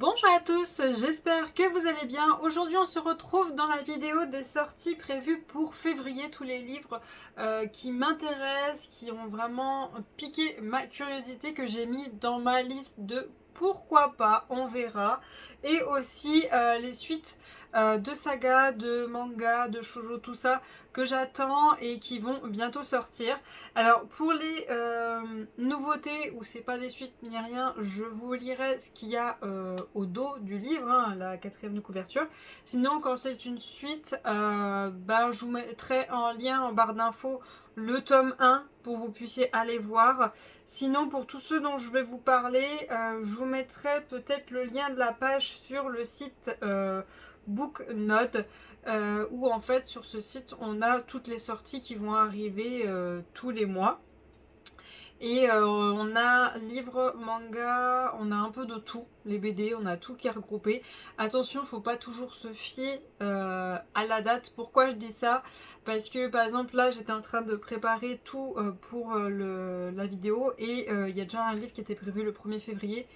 Bonjour à tous, j'espère que vous allez bien. Aujourd'hui on se retrouve dans la vidéo des sorties prévues pour février, tous les livres qui m'intéressent, qui ont vraiment piqué ma curiosité, que j'ai mis dans ma liste de pourquoi pas, on verra. Et aussi les suites de sagas, de mangas, de shoujo, tout ça que j'attends et qui vont bientôt sortir. Alors pour les nouveautés où c'est pas des suites ni rien, je vous lirai ce qu'il y a au dos du livre, hein, la quatrième de couverture. Sinon quand c'est une suite, je vous mettrai en lien en barre d'infos le tome 1 pour que vous puissiez aller voir. Sinon pour tous ceux dont je vais vous parler, je vous mettrai peut-être le lien de la page sur le site Booknode, où en fait sur ce site on a toutes les sorties qui vont arriver tous les mois. Et on a livres, manga, on a un peu de tout, les BD, on a tout qui est regroupé. Attention, faut pas toujours se fier à la date. Pourquoi je dis ça? Parce que par exemple là j'étais en train de préparer tout pour la vidéo et il y a déjà un livre qui était prévu le 1er février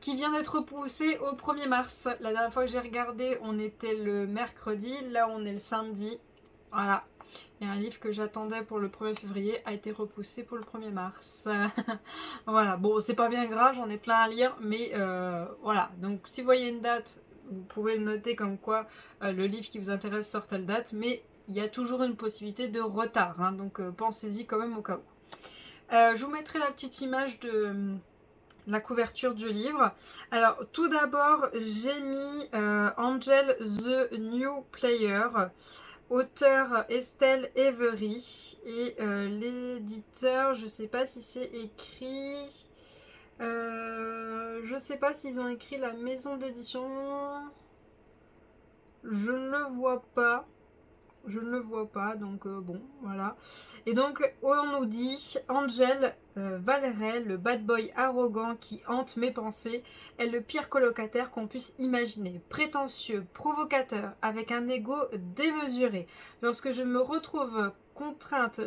qui vient d'être repoussé au 1er mars. La dernière fois que j'ai regardé, on était le mercredi, là on est le samedi. Voilà. Il y a un livre que j'attendais pour le 1er février, a été repoussé pour le 1er mars. Voilà, bon, c'est pas bien grave, j'en ai plein à lire, mais voilà. Donc, si vous voyez une date, vous pouvez le noter comme quoi le livre qui vous intéresse sort telle date, mais il y a toujours une possibilité de retard, hein, donc pensez-y quand même au cas où. Je vous mettrai la petite image de la couverture du livre. Alors, tout d'abord, j'ai mis Angel the New Player. Auteur Estelle Avery et l'éditeur, je sais pas si c'est écrit, je sais pas s'ils ont écrit la maison d'édition, je ne le vois pas. Je ne le vois pas, donc bon, voilà. Et donc, on nous dit Angel Valeray, le bad boy arrogant qui hante mes pensées, est le pire colocataire qu'on puisse imaginer. Prétentieux, provocateur, avec un ego démesuré. Lorsque je me retrouve contrainte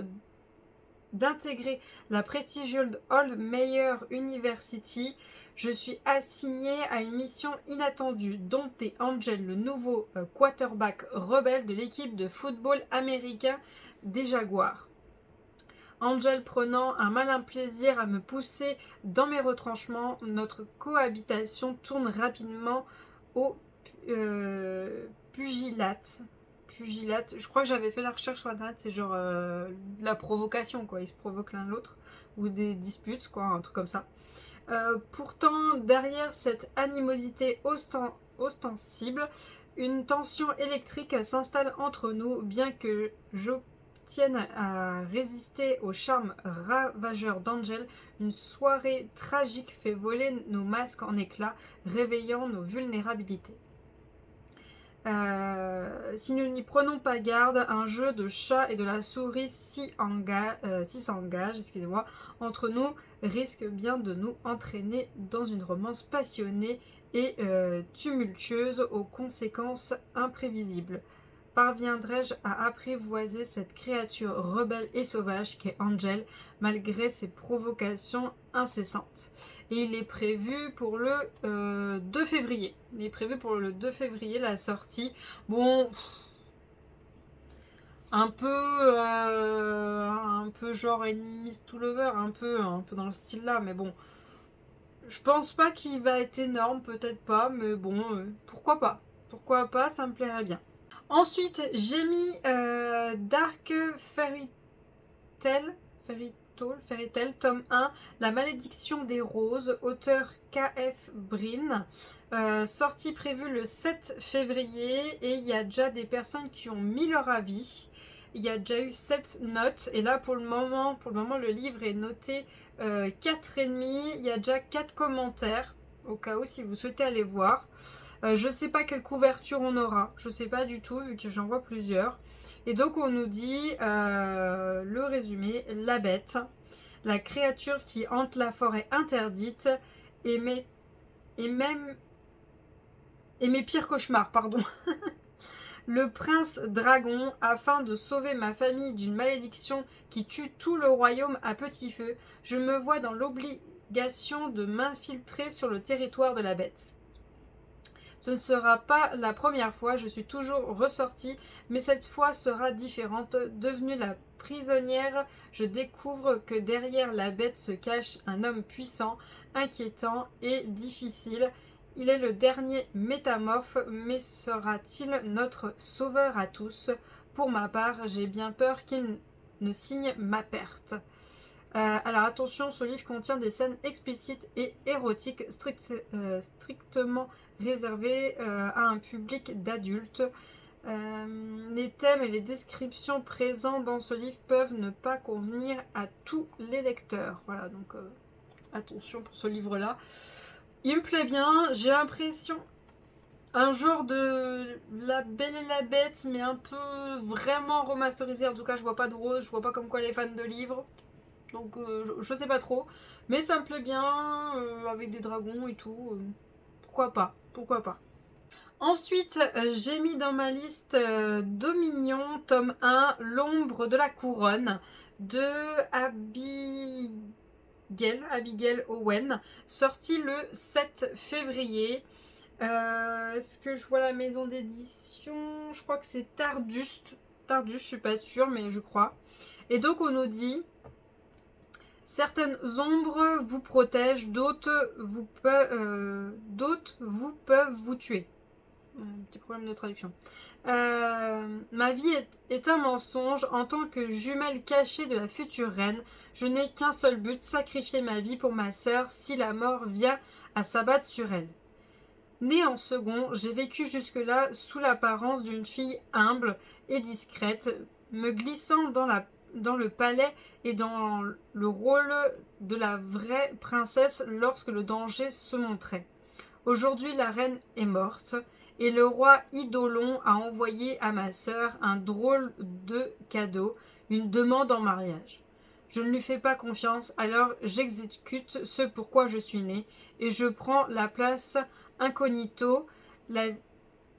d'intégrer la prestigieuse Old Mayer University, je suis assignée à une mission inattendue, dompter Angel, le nouveau quarterback rebelle de l'équipe de football américain des Jaguars. Angel prenant un malin plaisir à me pousser dans mes retranchements, notre cohabitation tourne rapidement au pugilate. Je crois que j'avais fait la recherche sur internet, c'est genre de la provocation, quoi. Ils se provoquent l'un l'autre, ou des disputes, quoi, un truc comme ça. Pourtant, derrière cette animosité ostensible, une tension électrique s'installe entre nous, bien que j'obtienne à résister au charme ravageur d'Angel. Une soirée tragique fait voler nos masques en éclats, réveillant nos vulnérabilités. Si nous n'y prenons pas garde, un jeu de chat et de la souris s'engage, excusez-moi, entre nous, risque bien de nous entraîner dans une romance passionnée et tumultueuse aux conséquences imprévisibles. Parviendrai-je à apprivoiser cette créature rebelle et sauvage qu'est Angel, malgré ses provocations incessantes? Et il est prévu pour le 2 février. Il est prévu pour le 2 février la sortie. Bon, un peu genre Enemies to Lover, un peu dans le style là, mais bon. Je pense pas qu'il va être énorme, peut-être pas, mais bon, pourquoi pas? Pourquoi pas, ça me plairait bien. Ensuite, j'ai mis Dark Fairy Tail, tome 1, La malédiction des roses, auteur K.F. Brin. Sortie prévue le 7 février et il y a déjà des personnes qui ont mis leur avis. Il y a déjà eu 7 notes et là pour le moment le livre est noté 4,5. Il y a déjà 4 commentaires au cas où si vous souhaitez aller voir. Je sais pas quelle couverture on aura, je sais pas du tout vu que j'en vois plusieurs. Et donc on nous dit le résumé, la bête, la créature qui hante la forêt interdite et mes pires cauchemars, pardon. Le prince dragon, afin de sauver ma famille d'une malédiction qui tue tout le royaume à petit feu, je me vois dans l'obligation de m'infiltrer sur le territoire de la bête. Ce ne sera pas la première fois, je suis toujours ressortie, mais cette fois sera différente. Devenue la prisonnière, je découvre que derrière la bête se cache un homme puissant, inquiétant et difficile. Il est le dernier métamorphe, mais sera-t-il notre sauveur à tous? Pour ma part, j'ai bien peur qu'il ne signe ma perte. Alors attention, ce livre contient des scènes explicites et érotiques strictement réservées à un public d'adultes. Les thèmes et les descriptions présents dans ce livre peuvent ne pas convenir à tous les lecteurs. Voilà, donc attention pour ce livre-là. Il me plaît bien, j'ai l'impression un genre de La Belle et la Bête, mais un peu vraiment remasterisé. En tout cas, je vois pas de rose, je vois pas comme quoi les fans de livres. Donc je sais pas trop. Mais ça me plaît bien, avec des dragons et tout. Pourquoi pas, pourquoi pas. Ensuite, j'ai mis dans ma liste Dominion, tome 1, L'ombre de la couronne, de Abigail Owen, sorti le 7 février. Est-ce que je vois la maison d'édition? Je crois que c'est Tardus. Tardus, je suis pas sûre, mais je crois. Et donc on nous dit: certaines ombres vous protègent, d'autres vous peuvent vous tuer. Un petit problème de traduction. Ma vie est un mensonge. En tant que jumelle cachée de la future reine, je n'ai qu'un seul but, sacrifier ma vie pour ma sœur si la mort vient à s'abattre sur elle. Née en second, j'ai vécu jusque-là sous l'apparence d'une fille humble et discrète, me glissant dans le palais et dans le rôle de la vraie princesse lorsque le danger se montrait. Aujourd'hui, la reine est morte et le roi Idolon a envoyé à ma sœur un drôle de cadeau, une demande en mariage. Je ne lui fais pas confiance, alors j'exécute ce pourquoi je suis née et je prends la place incognito la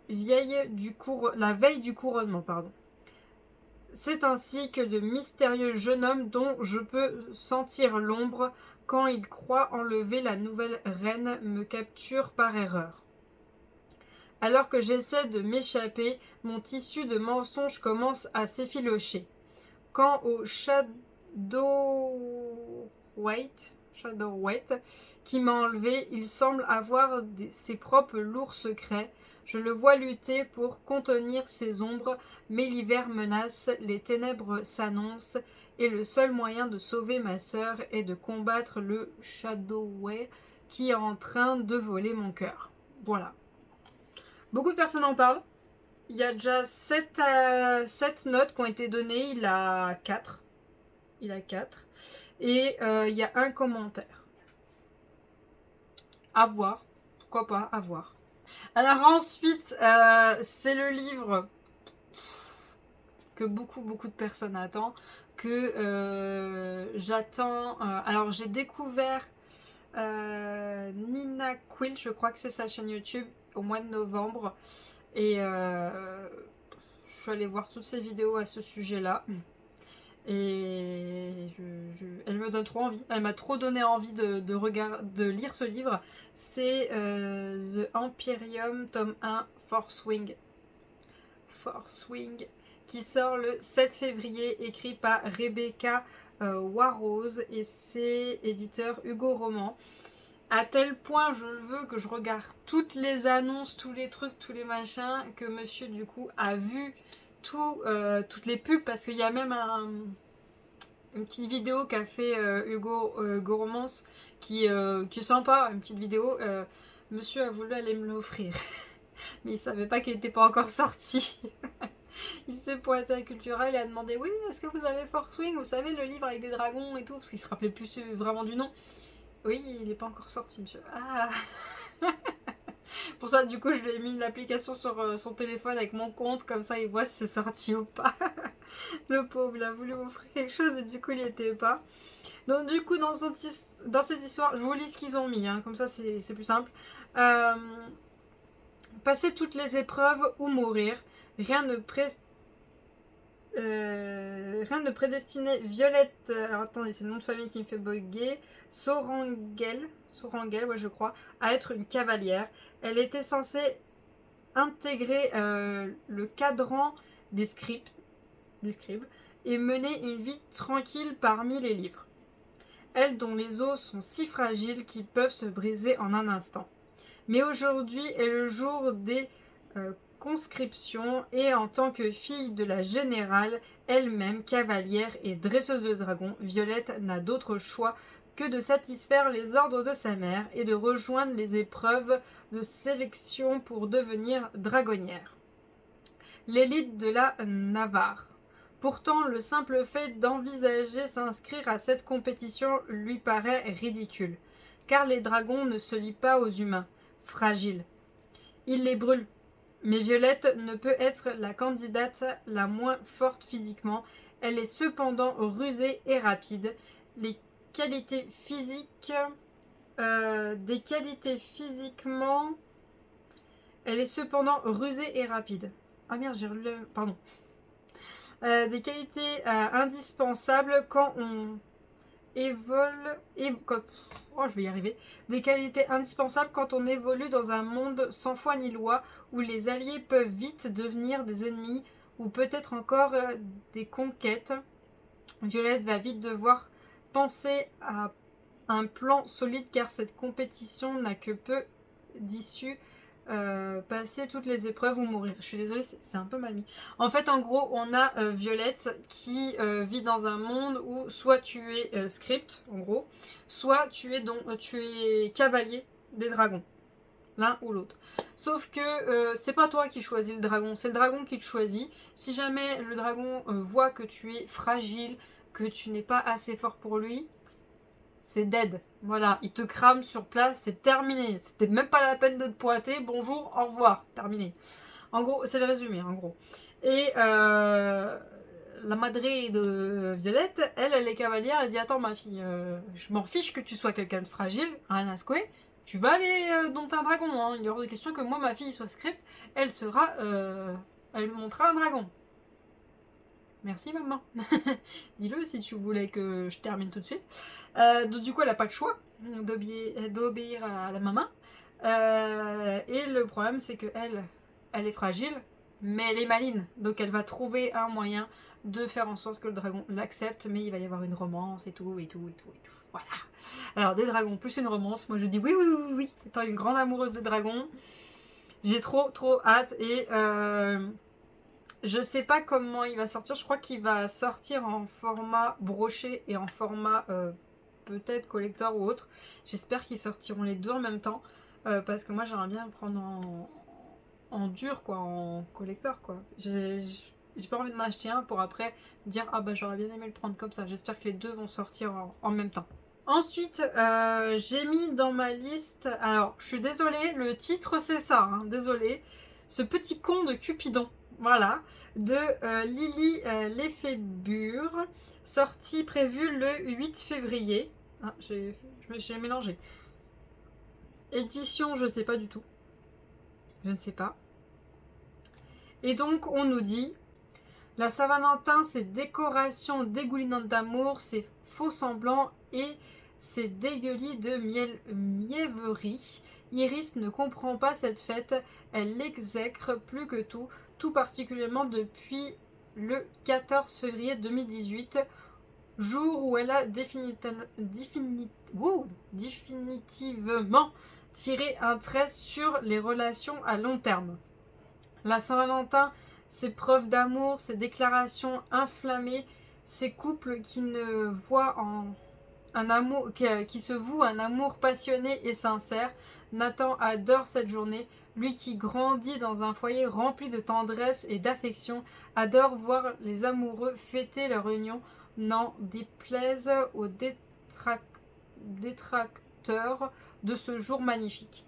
veille du couronnement. C'est ainsi que de mystérieux jeunes hommes dont je peux sentir l'ombre quand ils croient enlever la nouvelle reine me capturent par erreur. Alors que j'essaie de m'échapper, mon tissu de mensonges commence à s'effilocher. Quant au Shadowhite qui m'a enlevé, il semble avoir ses propres lourds secrets. Je le vois lutter pour contenir ses ombres, mais l'hiver menace, les ténèbres s'annoncent, et le seul moyen de sauver ma sœur est de combattre le Shadowhite qui est en train de voler mon cœur. Voilà. Beaucoup de personnes en parlent. Il y a déjà 7 notes qui ont été données. Il a 4. Et il y a un commentaire. À voir. Pourquoi pas, à voir. Alors ensuite, c'est le livre que beaucoup de personnes attendent. Que j'attends. Alors j'ai découvert Nina Quill, je crois que c'est sa chaîne YouTube, au mois de novembre. Et je suis allée voir toutes ses vidéos à ce sujet-là. Et elle me donne trop envie. Elle m'a trop donné envie de lire ce livre. C'est The Empyrean, tome 1, Force Wing, qui sort le 7 février, écrit par Rebecca Warrose, et c'est éditeur Hugo Roman. À tel point je veux que je regarde toutes les annonces, tous les trucs, tous les machins, que monsieur du coup a vu toutes les pubs, parce qu'il y a même une petite vidéo qu'a fait Hugo Romance qui est sympa, une petite vidéo. Monsieur a voulu aller me l'offrir, mais il savait pas qu'il n'était pas encore sorti. Il s'est pointé à Cultura, il a demandé: oui, est-ce que vous avez Force Wing, vous savez, le livre avec des dragons et tout, parce qu'il se rappelait plus vraiment du nom. Oui, il n'est pas encore sorti, monsieur. Ah. Pour ça, du coup, je lui ai mis l'application sur son téléphone avec mon compte, comme ça il voit si c'est sorti ou pas. Le pauvre, il a voulu m'offrir quelque chose et du coup il n'y était pas. Donc du coup, dans cette histoire, je vous lis ce qu'ils ont mis, hein, comme ça c'est plus simple. Passer toutes les épreuves ou mourir, rien ne prédestinait Violette, alors attendez, c'est le nom de famille qui me fait bugger, Sorangel, ouais je crois, à être une cavalière. Elle était censée intégrer le cadran des scribes et mener une vie tranquille parmi les livres. Elle dont les os sont si fragiles qu'ils peuvent se briser en un instant. Mais aujourd'hui est le jour des conscriptions et en tant que fille de la générale, elle-même cavalière et dresseuse de dragons, Violette n'a d'autre choix que de satisfaire les ordres de sa mère et de rejoindre les épreuves de sélection pour devenir dragonnière. L'élite de la Navarre. Pourtant, le simple fait d'envisager s'inscrire à cette compétition lui paraît ridicule, car les dragons ne se lient pas aux humains, fragiles. Ils les brûlent. Mais Violette ne peut être la candidate la moins forte physiquement. Elle est cependant rusée et rapide. Les qualités physiques... des qualités physiquement... Elle est cependant rusée et rapide. Ah merde, j'ai relu... Pardon. Des qualités indispensables quand on évolue... Oh, je vais y arriver. Des qualités indispensables quand on évolue dans un monde sans foi ni loi, où les alliés peuvent vite devenir des ennemis, ou peut-être encore des conquêtes. Violette va vite devoir penser à un plan solide, car cette compétition n'a que peu d'issues. Passer toutes les épreuves ou mourir. Je suis désolée, c'est un peu mal mis. En fait, en gros, on a Violette qui vit dans un monde où soit tu es script, en gros, soit tu es cavalier des dragons. L'un ou l'autre. Sauf que c'est pas toi qui choisis le dragon, c'est le dragon qui te choisit. Si jamais le dragon voit que tu es fragile, que tu n'es pas assez fort pour lui, c'est dead. Voilà, il te crame sur place, c'est terminé. C'était même pas la peine de te pointer. Bonjour, au revoir, terminé. En gros, c'est le résumé, en gros. Et la madré de Violette, elle est cavalière, elle dit attends ma fille, je m'en fiche que tu sois quelqu'un de fragile, rien à secouer. Tu vas aller dompter un dragon, hein. Il y aura de question que moi ma fille soit script, elle me montrera un dragon. Merci maman. Dis-le si tu voulais que je termine tout de suite. Donc du coup elle n'a pas le choix d'obéir à la maman. Et le problème c'est que elle est fragile, mais elle est maline. Donc elle va trouver un moyen de faire en sorte que le dragon l'accepte, mais il va y avoir une romance et tout. Voilà. Alors des dragons plus une romance, moi je dis oui. Étant une grande amoureuse de dragons, j'ai trop hâte et... je sais pas comment il va sortir, je crois qu'il va sortir en format broché et en format peut-être collector ou autre. J'espère qu'ils sortiront les deux en même temps parce que moi j'aimerais bien le prendre en dur quoi, en collector quoi. J'ai pas envie d'en acheter un pour après dire ah bah j'aurais bien aimé le prendre comme ça. J'espère que les deux vont sortir en même temps. Ensuite, j'ai mis dans ma liste, alors je suis désolée, le titre c'est ça, hein, désolée, ce petit con de Cupidon. Voilà, de Lily Lefébure, sortie prévue le 8 février. Ah, j'ai mélangé. Édition, je sais pas du tout. Je ne sais pas. Et donc, on nous dit la Saint-Valentin, c'est décoration dégoulinante d'amour, c'est faux semblants et c'est dégueulis de mièvrerie. Iris ne comprend pas cette fête, elle l'exècre plus que tout particulièrement depuis le 14 février 2018, jour où elle a définitivement tiré un trait sur les relations à long terme. La Saint-Valentin, ces preuves d'amour, ces déclarations inflammées, ces couples qui ne voient en un amour, qui se vouent un amour passionné et sincère. Nathan adore cette journée. Lui qui grandit dans un foyer rempli de tendresse et d'affection, adore voir les amoureux fêter leur union, n'en déplaise aux détracteurs de ce jour magnifique.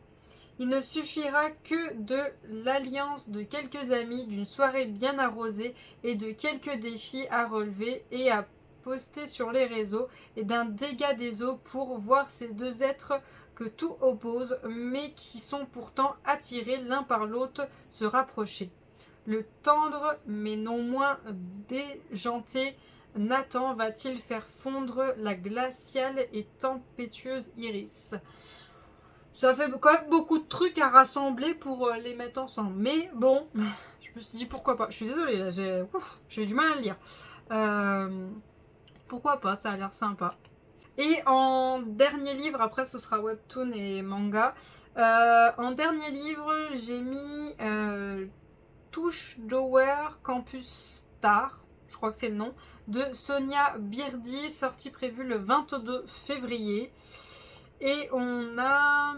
Il ne suffira que de l'alliance de quelques amis, d'une soirée bien arrosée et de quelques défis à relever et à poster sur les réseaux et d'un dégât des eaux pour voir ces deux êtres que tout oppose mais qui sont pourtant attirés l'un par l'autre se rapprocher. Le tendre mais non moins déjanté Nathan va-t-il faire fondre la glaciale et tempétueuse Iris ? Ça fait quand même beaucoup de trucs à rassembler pour les mettre ensemble. Mais bon, je me suis dit pourquoi pas. Je suis désolée, là, j'ai eu du mal à le lire. Pourquoi pas, ça a l'air sympa. Et en dernier livre, après ce sera webtoon et manga. En dernier livre, j'ai mis Touche Dower Campus Star, je crois que c'est le nom, de Sonia Birdi, sortie prévue le 22 février. Et on a...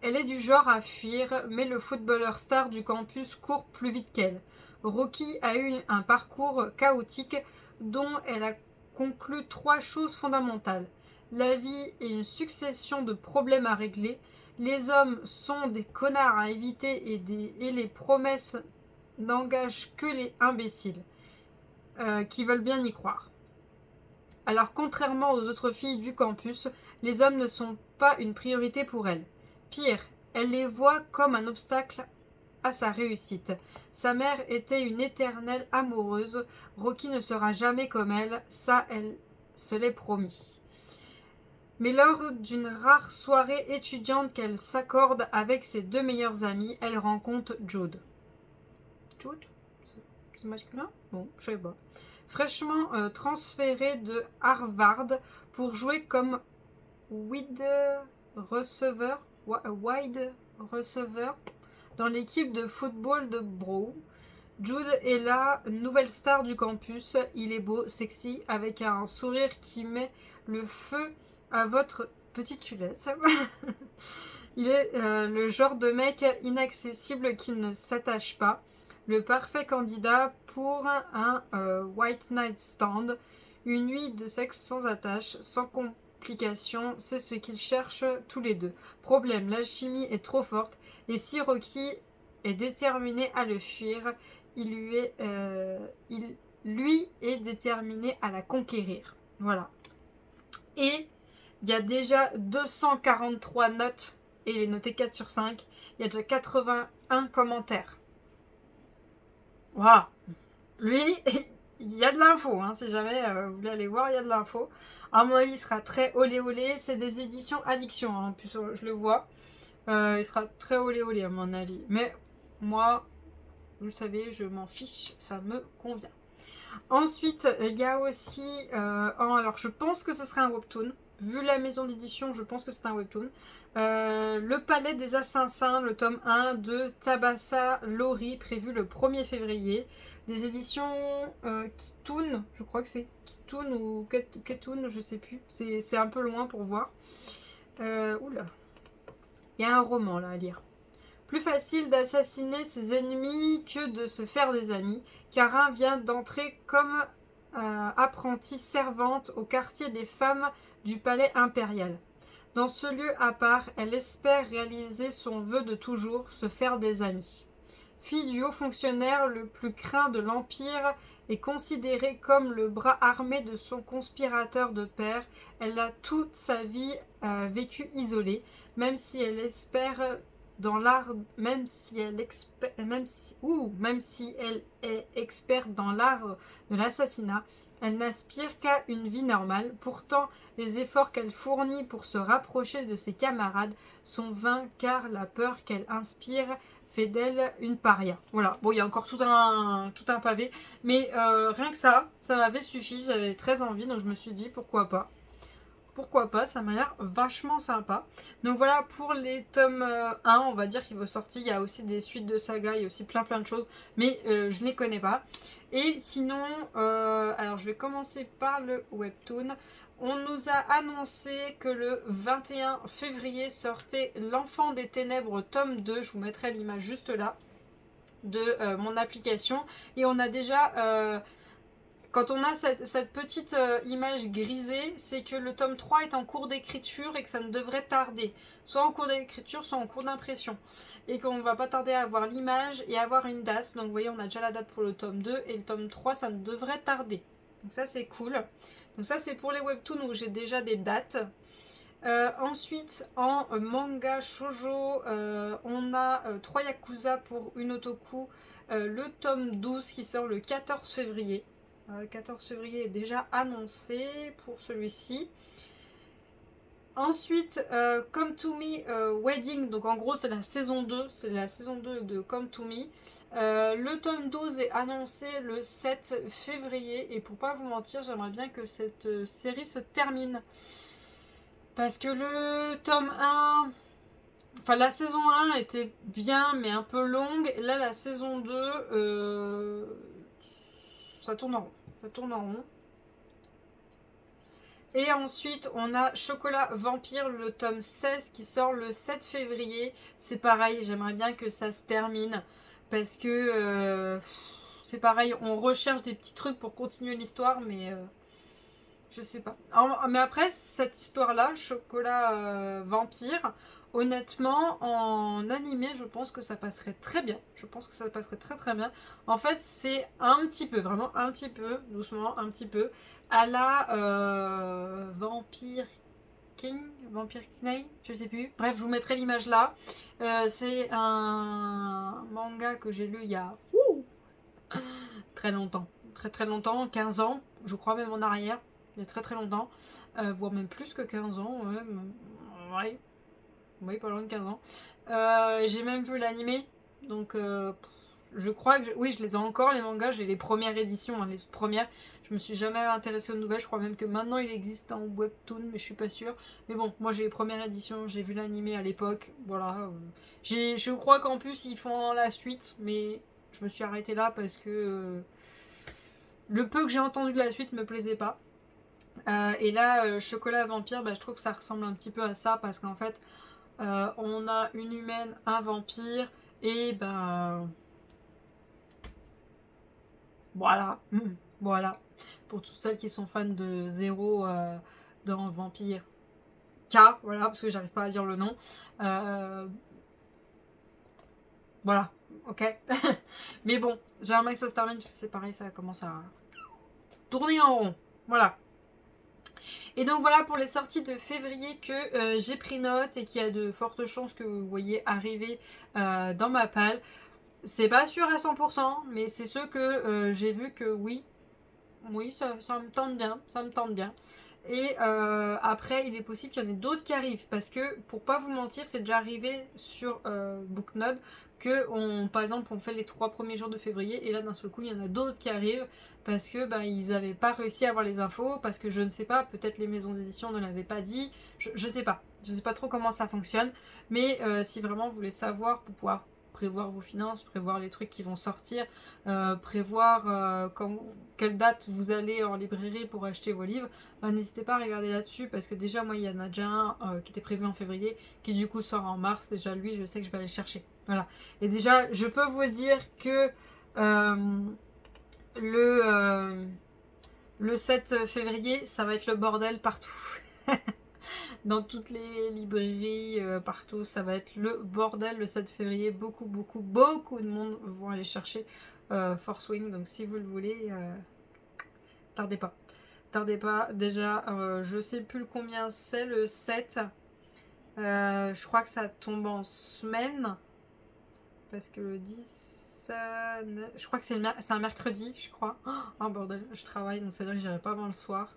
Elle est du genre à fuir, mais le footballeur star du campus court plus vite qu'elle. Rocky a eu un parcours chaotique dont elle a conclu 3 choses fondamentales. La vie est une succession de problèmes à régler, les hommes sont des connards à éviter et les promesses n'engagent que les imbéciles qui veulent bien y croire. Alors contrairement aux autres filles du campus, les hommes ne sont pas une priorité pour elle. Pire, elle les voit comme un obstacle à sa réussite. Sa mère était une éternelle amoureuse. Rocky ne sera jamais comme elle, ça elle se l'est promis. Mais lors d'une rare soirée étudiante qu'elle s'accorde avec ses 2 meilleurs amis, elle rencontre Jude. Jude ? C'est masculin ? Bon, je sais pas. Fraîchement transféré de Harvard pour jouer comme wide receiver dans l'équipe de football de Bro. Jude est la nouvelle star du campus. Il est beau, sexy, avec un sourire qui met le feu à votre petite culotte. Il est le genre de mec inaccessible qui ne s'attache pas. Le parfait candidat pour un White Night Stand. Une nuit de sexe sans attache, sans complications, c'est ce qu'ils cherchent tous les deux. Problème, l'alchimie est trop forte et si Rocky est déterminé à le fuir, il lui est déterminé à la conquérir. Voilà. Et il y a déjà 243 notes et il est noté 4 sur 5. Il y a déjà 81 commentaires. Voilà. Lui, il y a de l'info, hein, si jamais vous voulez aller voir, il y a de l'info. À mon avis, il sera très olé olé. C'est des éditions Addiction, hein, en plus je le vois. Il sera très olé olé à mon avis. Mais moi, vous savez, je m'en fiche, ça me convient. Ensuite, il y a aussi... alors, je pense que ce serait un webtoon. Vu la maison d'édition, je pense que c'est un webtoon. Le Palais des Assassins, le tome 1 de Tabassa Lori, prévu le 1er février. Des éditions Kitoon, je crois que c'est Kitoon ou Ketoon, je sais plus. C'est un peu loin pour voir. Oula. Il y a un roman là à lire. Plus facile d'assassiner ses ennemis que de se faire des amis. Karin vient d'entrer comme apprentie servante au quartier des femmes du palais impérial. Dans ce lieu à part, elle espère réaliser son vœu de toujours, se faire des amis. Fille du haut fonctionnaire le plus craint de l'Empire et considérée comme le bras armé de son conspirateur de père, elle a toute sa vie vécu isolée, même si elle est experte dans l'art de l'assassinat, elle n'aspire qu'à une vie normale. Pourtant, les efforts qu'elle fournit pour se rapprocher de ses camarades sont vains car la peur qu'elle inspire fait d'elle une paria. Voilà, bon, il y a encore tout un pavé, mais rien que ça m'avait suffi, j'avais très envie, donc je me suis dit pourquoi pas. Pourquoi pas, ça m'a l'air vachement sympa. Donc voilà pour les tomes 1, on va dire qu'il va sortir. Il y a aussi des suites de saga, il y a aussi plein de choses, mais je ne les connais pas. Et sinon, alors je vais commencer par le webtoon. On nous a annoncé que le 21 février sortait L'Enfant des Ténèbres tome 2, je vous mettrai l'image juste là, de mon application. Et on a déjà... quand on a cette petite image grisée, c'est que le tome 3 est en cours d'écriture et que ça ne devrait tarder. Soit en cours d'écriture, soit en cours d'impression. Et qu'on ne va pas tarder à avoir l'image et à avoir une date. Donc vous voyez, on a déjà la date pour le tome 2 et le tome 3, ça ne devrait tarder. Donc ça, c'est cool. Donc ça, c'est pour les webtoons où j'ai déjà des dates. Ensuite, en manga shoujo, on a 3 Yakuza pour une otoku. Le tome 12 qui sort le 14 février. Le 14 février est déjà annoncé pour celui-ci. Ensuite, Come to Me Wedding, donc en gros c'est la saison 2, c'est la saison 2 de Come to Me. Le tome 12 est annoncé le 7 février et pour pas vous mentir, j'aimerais bien que cette série se termine. Parce que le tome 1, enfin la saison 1 était bien mais un peu longue. Là la saison 2, ça tourne en rond. Ça tourne en rond. Et ensuite, on a Chocolat Vampire, le tome 16 qui sort le 7 février. C'est pareil, j'aimerais bien que ça se termine. Parce que c'est pareil, on recherche des petits trucs pour continuer l'histoire, mais je sais pas. Mais après, cette histoire-là, Chocolat Vampire, honnêtement, en animé, je pense que ça passerait très bien. Je pense que ça passerait très très bien. En fait, c'est un petit peu, vraiment un petit peu, doucement, un petit peu, à la Vampire King, Vampire Knight, je sais plus. Bref, je vous mettrai l'image là. C'est un manga que j'ai lu il y a très longtemps. Très très longtemps, 15 ans, je crois même en arrière. Il y a très très longtemps. Voire même plus que 15 ans. Ouais. Oui, pas loin de 15 ans. J'ai même vu l'animé. Donc, je crois que... Oui, je les ai encore, les mangas. J'ai les premières éditions, hein, les toutes premières. Je me suis jamais intéressée aux nouvelles. Je crois même que maintenant, il existe en webtoon, mais je suis pas sûre. Mais bon, moi, j'ai les premières éditions. J'ai vu l'animé à l'époque. Voilà. Je crois qu'en plus, ils font la suite. Mais je me suis arrêtée là parce que... le peu que j'ai entendu de la suite me plaisait pas. Et là, Chocolat Vampire, bah, je trouve que ça ressemble un petit peu à ça. Parce qu'en fait... on a une humaine, un vampire, et ben voilà, voilà. Pour toutes celles qui sont fans de Zéro dans Vampire K, voilà, parce que j'arrive pas à dire le nom. Voilà, ok. Mais bon, j'aimerais que ça se termine, parce que c'est pareil, ça commence à tourner en rond. Voilà. Et donc voilà pour les sorties de février que j'ai pris note et qu'il y a de fortes chances que vous voyez arriver dans ma palle. C'est pas sûr à 100%, mais c'est ceux que j'ai vu que oui, ça me tente bien, ça me tente bien. Et après, il est possible qu'il y en ait d'autres qui arrivent, parce que pour pas vous mentir, c'est déjà arrivé sur Booknode que par exemple, on fait les 3 premiers jours de février et là d'un seul coup, il y en a d'autres qui arrivent parce que ils n'avaient pas réussi à avoir les infos, parce que je ne sais pas, peut-être les maisons d'édition ne l'avaient pas dit, je sais pas, je sais pas trop comment ça fonctionne, mais si vraiment vous voulez savoir pour pouvoir prévoir vos finances, prévoir les trucs qui vont sortir, prévoir quelle date vous allez en librairie pour acheter vos livres, n'hésitez pas à regarder là-dessus, parce que déjà moi il y en a déjà un qui était prévu en février, qui du coup sort en mars. Déjà lui, je sais que je vais aller le chercher. Voilà. Et déjà, je peux vous dire que le 7 février, ça va être le bordel partout. Dans toutes les librairies, partout, ça va être le bordel le 7 février. Beaucoup de monde vont aller chercher Force Wing. Donc si vous le voulez, tardez pas. Tardez pas. Déjà, je sais plus combien c'est le 7. Je crois que ça tombe en semaine. Parce que le 10... je crois que c'est un mercredi, je crois. Oh bordel, je travaille, donc ça veut dire que j'irai pas avant le soir.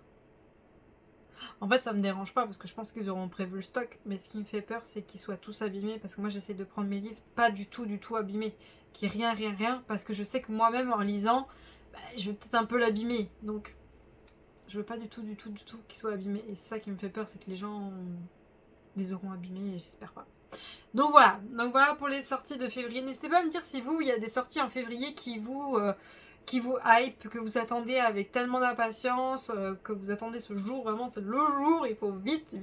En fait, ça me dérange pas parce que je pense qu'ils auront prévu le stock. Mais ce qui me fait peur, c'est qu'ils soient tous abîmés. Parce que moi, j'essaie de prendre mes livres pas du tout abîmés. Qu'il n'y ait rien. Parce que je sais que moi-même, en lisant, je vais peut-être un peu l'abîmer. Donc, je veux pas du tout qu'ils soient abîmés. Et c'est ça qui me fait peur, c'est que les gens les auront abîmés et j'espère pas. Donc voilà pour les sorties de février. N'hésitez pas à me dire si vous, il y a des sorties en février qui vous hype, que vous attendez avec tellement d'impatience, que vous attendez ce jour, vraiment c'est le jour, il faut vite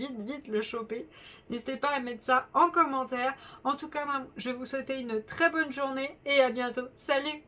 le choper. N'hésitez pas à mettre ça en commentaire. En tout cas, je vais vous souhaiter une très bonne journée et à bientôt. Salut!